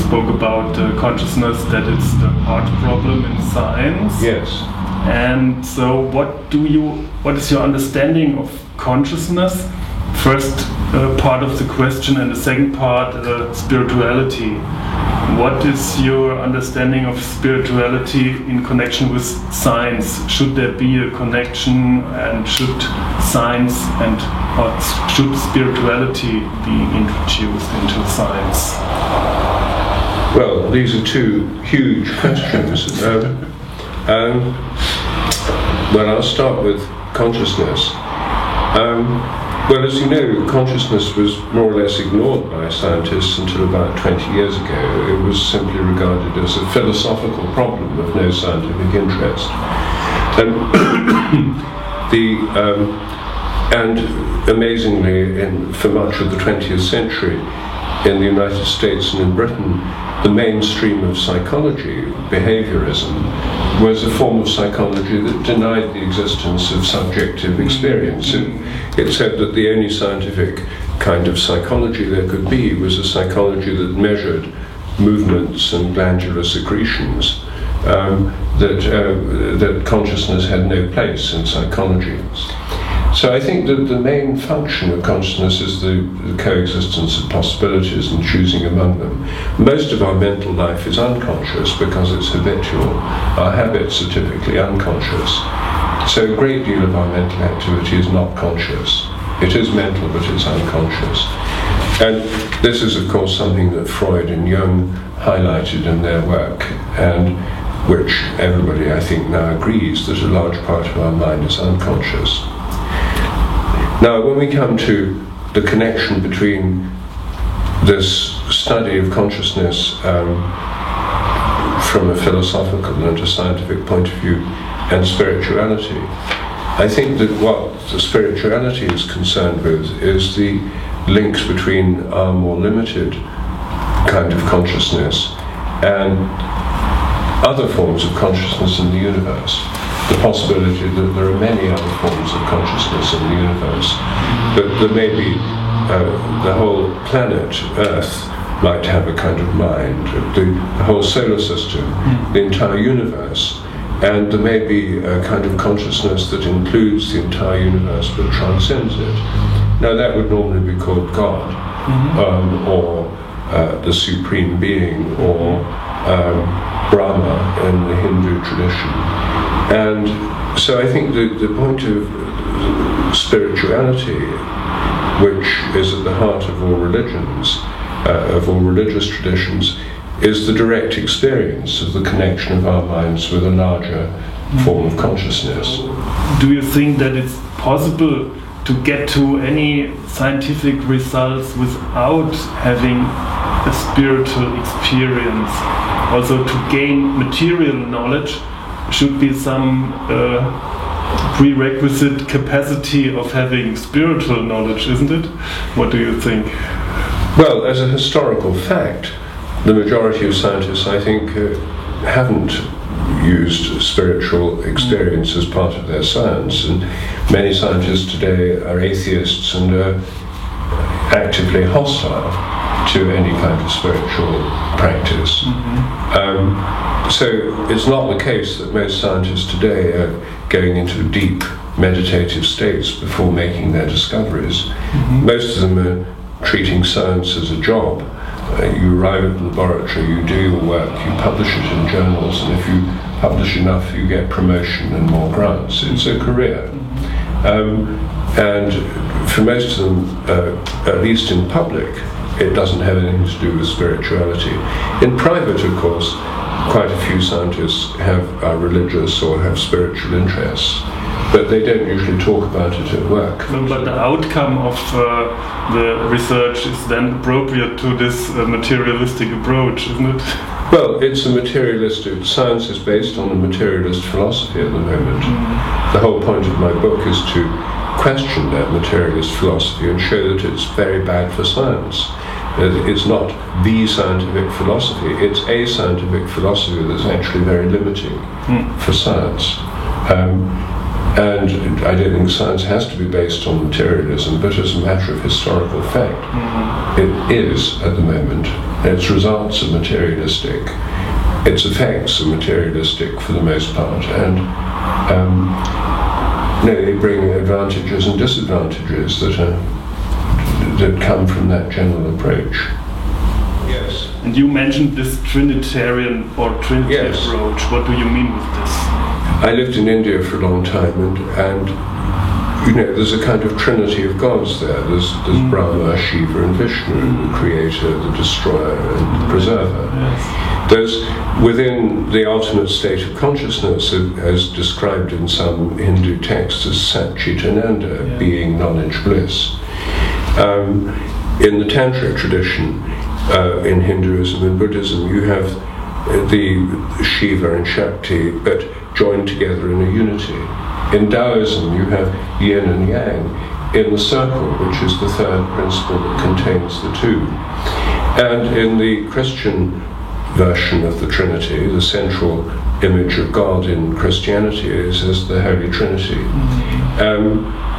spoke about consciousness, that it's the hard problem in science. Yes. And so what is your understanding of consciousness? First part of the question, and the second part, spirituality. What is your understanding of spirituality in connection with science? Should there be a connection, and should science and should spirituality be introduced into science? Well, these are two huge questions. Well, I'll start with consciousness. Well, as you know, consciousness was more or less ignored by scientists until about 20 years ago. It was simply regarded as a philosophical problem of no scientific interest. And amazingly, for much of the 20th century, in the United States and in Britain, the mainstream of psychology, behaviorism, was a form of psychology that denied the existence of subjective experience. It said that the only scientific kind of psychology there could be was a psychology that measured movements and glandular secretions, that consciousness had no place in psychology. So I think that the main function of consciousness is the coexistence of possibilities and choosing among them. Most of our mental life is unconscious because it's habitual. Our habits are typically unconscious. So a great deal of our mental activity is not conscious. It is mental, but it's unconscious. And this is, of course, something that Freud and Jung highlighted in their work, and which everybody, I think, now agrees that a large part of our mind is unconscious. Now, when we come to the connection between this study of consciousness from a philosophical and a scientific point of view and spirituality, I think that what the spirituality is concerned with is the links between our more limited kind of consciousness and other forms of consciousness in the universe. The possibility that there are many other forms of consciousness in the universe, that there may be the whole planet, Earth, might have a kind of mind, the whole solar system, the entire universe, and there may be a kind of consciousness that includes the entire universe but transcends it. Now that would normally be called God, or the Supreme Being, or Brahma in the Hindu tradition. And so I think the point of spirituality, which is at the heart of all religions, of all religious traditions, is the direct experience of the connection of our minds with a larger form of consciousness. Do you think that it's possible to get to any scientific results without having a spiritual experience? Also, to gain material knowledge should be some prerequisite capacity of having spiritual knowledge, isn't it? What do you think? Well, as a historical fact, the majority of scientists, I think, haven't used spiritual experience as part of their science, and many scientists today are atheists and are actively hostile to any kind of spiritual practice. So it's not the case that most scientists today are going into deep meditative states before making their discoveries. Most of them are treating science as a job. You arrive at the laboratory, you do your work, you publish it in journals, and if you publish enough you get promotion and more grants. It's a career. And for most of them, at least in public, it doesn't have anything to do with spirituality. In private, of course, quite a few scientists are religious or have spiritual interests, but they don't usually talk about it at work. No, but the outcome of the research is then appropriate to this materialistic approach, isn't it? Well, it's a materialistic, science is based on a materialist philosophy at the moment. The whole point of my book is to question that materialist philosophy and show that it's very bad for science. It's not the scientific philosophy, it's a scientific philosophy that's actually very limiting for science. And I don't think science has to be based on materialism, but as a matter of historical fact, it is at the moment. Its results are materialistic, its effects are materialistic for the most part, and they bring advantages and disadvantages that come from that general approach. Yes. And you mentioned this Trinitarian or Trinity approach. What do you mean with this? I lived in India for a long time, and there's a kind of trinity of gods there. There's Brahma, Shiva, and Vishnu, the creator, the destroyer, and the preserver. Yes. There's, within the ultimate state of consciousness, as described in some Hindu texts as Satchitananda, being knowledge, bliss. In the Tantra tradition, in Hinduism and Buddhism, you have the Shiva and Shakti, but joined together in a unity. In Taoism, you have yin and yang in the circle, which is the third principle that contains the two. And in the Christian version of the Trinity, the central image of God in Christianity is as the Holy Trinity.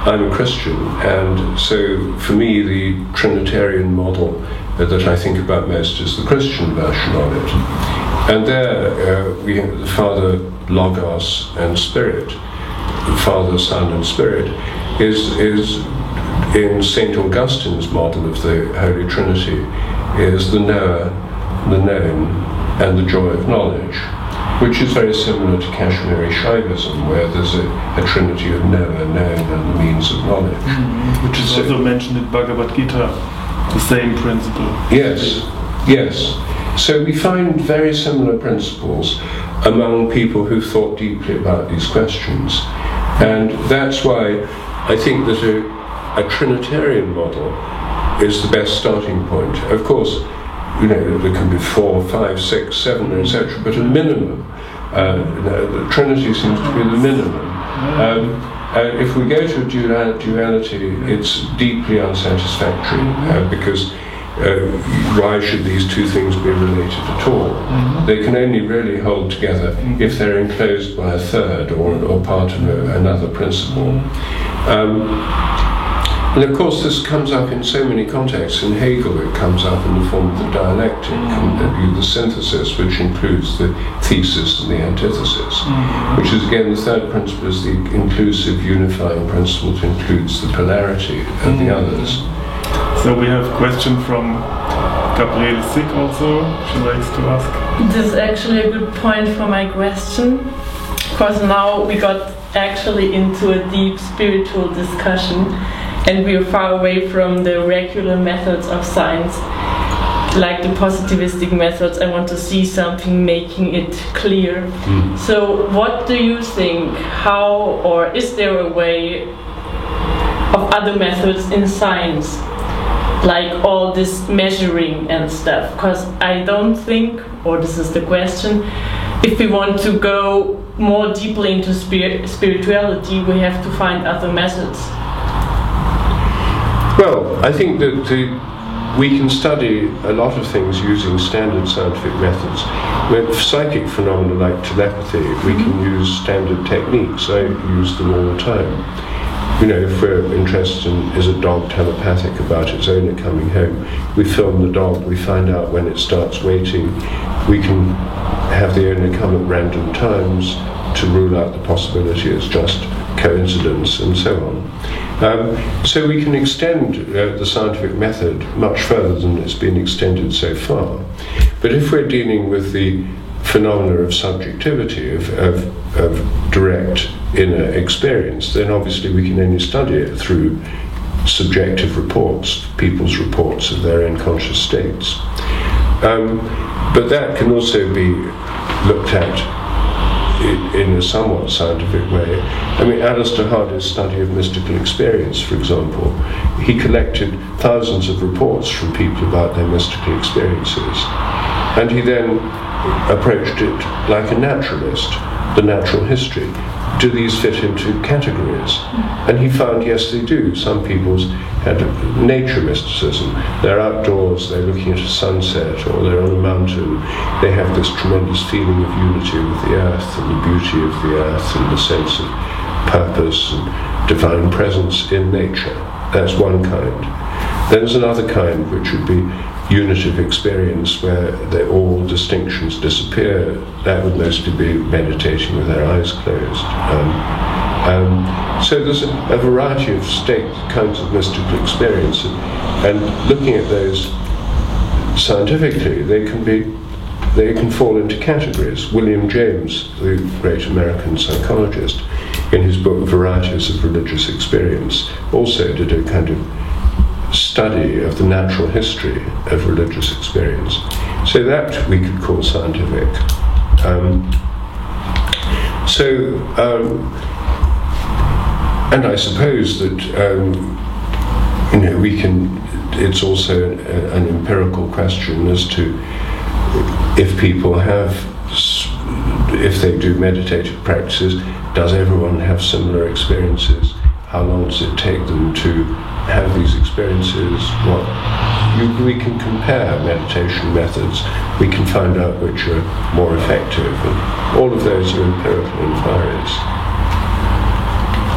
I'm a Christian, and so for me the Trinitarian model that I think about most is the Christian version of it. And there we have the Father, Logos, and Spirit. The Father, Son, and Spirit is in St. Augustine's model of the Holy Trinity, is the knower, the known, and the joy of knowledge, which is very similar to Kashmiri Shaivism, where there's a trinity of knower, known, and the means of knowledge. Which is also mentioned in Bhagavad Gita, the same principle. Yes, yes. So we find very similar principles among people who've thought deeply about these questions. And that's why I think that a Trinitarian model is the best starting point. Of course, there can be 4, 5, 6, 7, etc., but a minimum. The Trinity seems to be the minimum. If we go to a duality, it's deeply unsatisfactory, because why should these two things be related at all? They can only really hold together if they're enclosed by a third or part of another principle. And of course this comes up in so many contexts. In Hegel it comes up in the form of the dialectic, the synthesis, which includes the thesis and the antithesis, which is again the third principle, is the inclusive unifying principle that includes the polarity of the others. So we have a question from Gabriele Sick also, she likes to ask. This is actually a good point for my question, because now we got actually into a deep spiritual discussion, and we are far away from the regular methods of science, like the positivistic methods. I want to see something making it clear. So what do you think? How, or is there a way of other methods in science, like all this measuring and stuff? Because I don't think, or this is the question, if we want to go more deeply into spirituality, we have to find other methods. Well, I think that we can study a lot of things using standard scientific methods. With psychic phenomena like telepathy, we can use standard techniques. I use them all the time. If we're interested in, is a dog telepathic about its owner coming home, we film the dog, we find out when it starts waiting, we can have the owner come at random times to rule out the possibility it's just coincidence, and so on. So we can extend the scientific method much further than it's been extended so far. But if we're dealing with the phenomena of subjectivity, of direct inner experience, then obviously we can only study it through subjective reports, people's reports of their unconscious states. But that can also be looked at in a somewhat scientific way. I mean, Alistair Hardy's study of mystical experience, for example, he collected thousands of reports from people about their mystical experiences, and he then approached it like a naturalist, the natural history. Do these fit into categories? And he found, yes, they do. Some people's had nature mysticism. They're outdoors, they're looking at a sunset, or they're on a mountain. They have this tremendous feeling of unity with the earth and the beauty of the earth and the sense of purpose and divine presence in nature. That's one kind. Then there's another kind which would be unitive experience, where all distinctions disappear. That would mostly be meditating with their eyes closed. So there's a variety of kinds of mystical experience, and looking at those scientifically, they can fall into categories. William James, the great American psychologist, in his book Varieties of Religious Experience, also did a kind of study of the natural history of religious experience. So that we could call scientific. And I suppose that we can. It's also an empirical question as to if they do meditative practices, does everyone have similar experiences? How long does it take them to have these experiences? We can compare meditation methods. We can find out which are more effective, and all of those are empirical inquiries.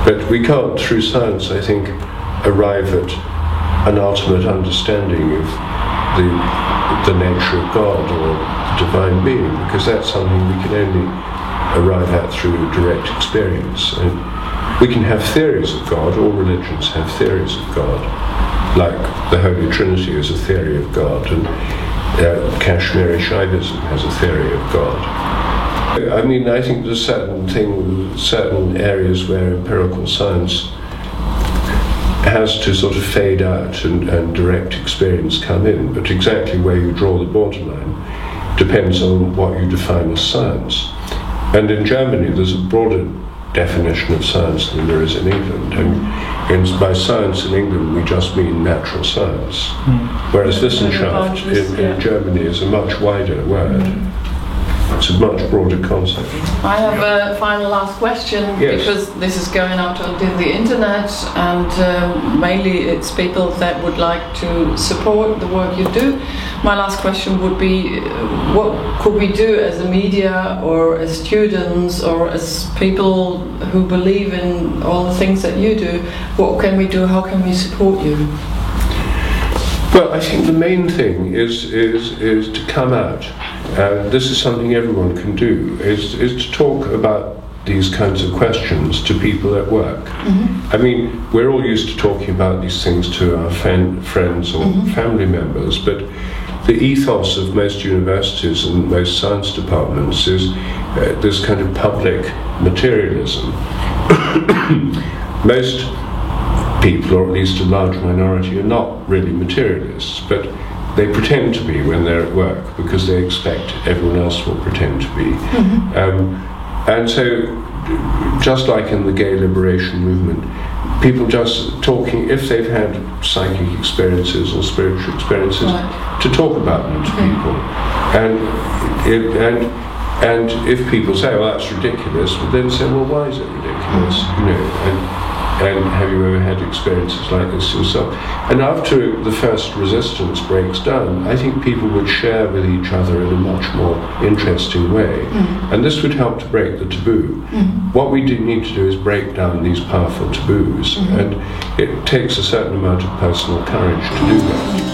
But we can't, through science, I think, arrive at an ultimate understanding of the nature of God or the divine being, because that's something we can only arrive at through direct experience. And we can have theories of God. All religions have theories of God, like the Holy Trinity is a theory of God, and Kashmiri Shaivism has a theory of God. I mean, I think there's certain areas where empirical science has to sort of fade out and direct experience come in, but exactly where you draw the borderline depends on what you define as science. And in Germany there's a broader definition of science than there is in England. And by science in England we just mean natural science, whereas Wissenschaft in Germany is a much wider word. It's a much broader concept. I have a final last question, yes. Because this is going out on the internet, and mainly it's people that would like to support the work you do. My last question would be, what could we do as a media or as students or as people who believe in all the things that you do? What can we do? How can we support you? Well, I think the main thing is to come out. This is something everyone can do, is to talk about these kinds of questions to people at work. I mean, we're all used to talking about these things to our friends or family members, but the ethos of most universities and most science departments is this kind of public materialism. Most people, or at least a large minority, are not really materialists, but they pretend to be when they're at work because they expect everyone else will pretend to be. And so, just like in the gay liberation movement, people just talking, if they've had psychic experiences or spiritual experiences, to talk about them to people. And if people say, well, that's ridiculous, well, then say, well, why is it ridiculous? And have you ever had experiences like this yourself? And after the first resistance breaks down, I think people would share with each other in a much more interesting way. And this would help to break the taboo. What we need to do is break down these powerful taboos, and it takes a certain amount of personal courage to do that.